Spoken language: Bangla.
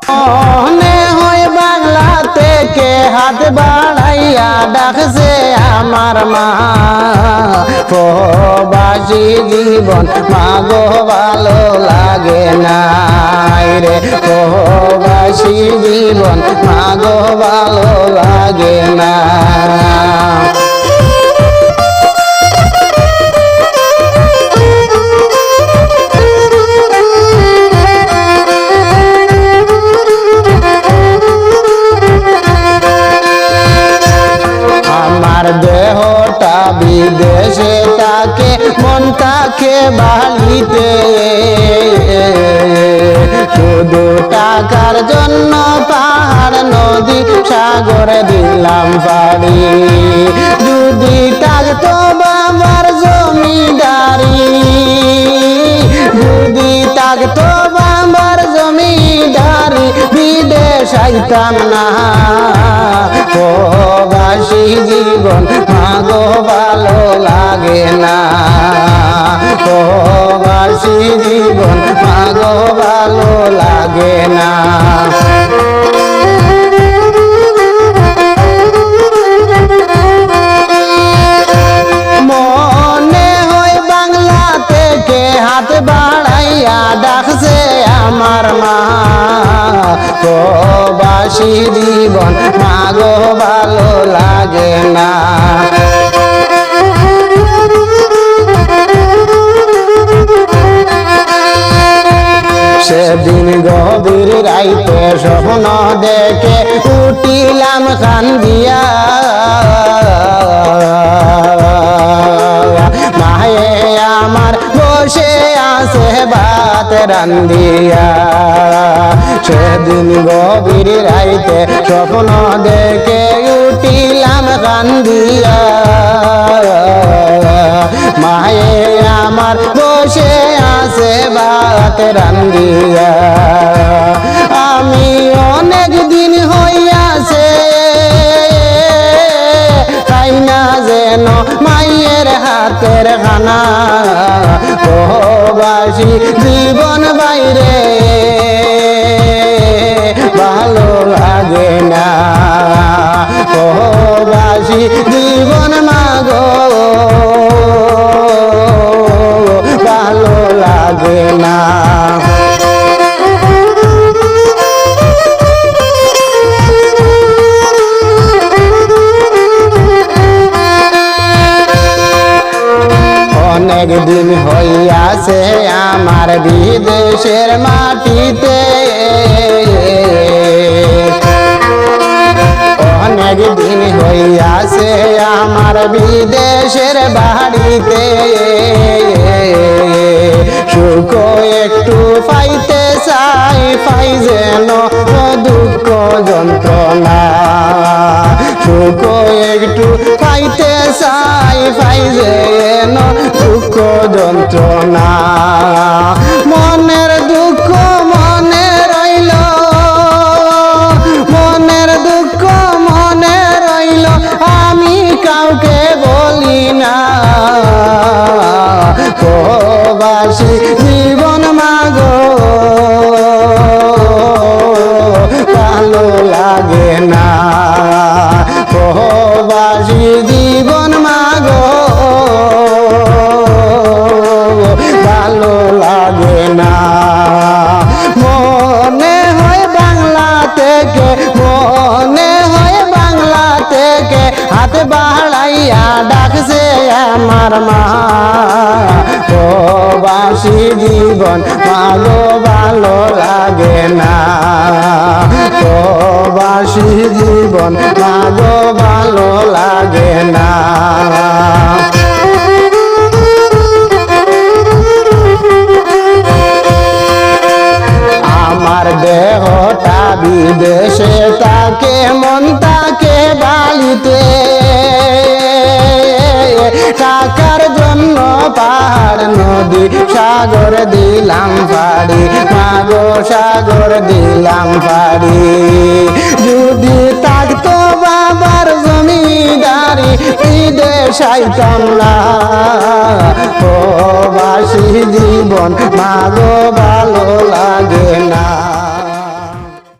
মনে হয় বাংলা থেকে হাত বাড়াইয়া ডাকছে আমার মা, প্রবাসী জীবন মাগো ভালো লাগে না রে, প্রবাসী জীবন মাগো ভালো লাগে না। আমার দেহটা বিদেশে তাকে মন তাকে বালিতে, শুধু টাকার জন্য পাহাড় নদী সাগরে দিলাম পাড়ি। যদি থাকতো বাবার জমিদারি, যদি থাকতো বাবার জমিদারি, বিদেশ আইতাম না। প্রবাসী জীবন মাগো ভালো লাগে না, প্রবাসী জীবন মাগো ভালো লাগে না। মনে হয় বাংলা থেকে হাত বাড়াইয়া ডাকছে আমার মা, প্রবাসী জীবন মাগো ভালো লাগে না। সেদিন গভীর রাইতে স্বপ্ন দেখে উঠিলাম কান্দিয়া, মায়ে আমার বসে আছে ভাত রান্ধিয়া। সেদিন গভীর রাইতে স্বপ্ন দেখে উঠিলাম কান্দিয়া, মায়ে আমার বসে আছে ভাত রান্ধিয়া। আমি অনেক দিন হইয়াছে খাই না যেন মায়ের হাতের খানা, প্রবাসী জীবন বাইরে ভালো লাগে না, প্রবাসী জীবন মাগো ভালো লাগে না। অনেক দিন হইয়াছে আমার বিদেশের মাটিতে, অনেক দিন হইয়াছে আমার বিদেশের বাড়িতে, সুখ একটু পাইতে চাই, পাই যেন দুঃখ যন্ত্রণা, সুখ একটু পাইতে চাই, পাই যেন দুঃখ যন্ত্রণা। মনের দুঃখ মনে রইল, মনের দুঃখ মনে রইল, আমি কাউকে বলি না। প্রবাসী জীবন মাগো ভালো লাগে না, প্রবাসী জীবন মাগো ভালো লাগে না। মনে হয় বাংলা থেকে, মনে হয় বাংলা থেকে হাত বাড়াইয়া ডাকছে আমার মা, প্রবাসী জীবন মাগো ভালো লাগে না, প্রবাসী জীবন মাগো ভালো লাগে না। আমার দেহটা বিদেশে তাকে মন তাকে বালিতে, টাকার জন্য পাহাড় নদী সাগর দিলাম পাড়ি, মাগো সাগর দিলাম পাড়ি। যদি থাকতো বাবার জমিদারি, বিদেশ আইতাম না, প্রবাসী জীবন মাগো ভালো লাগে না।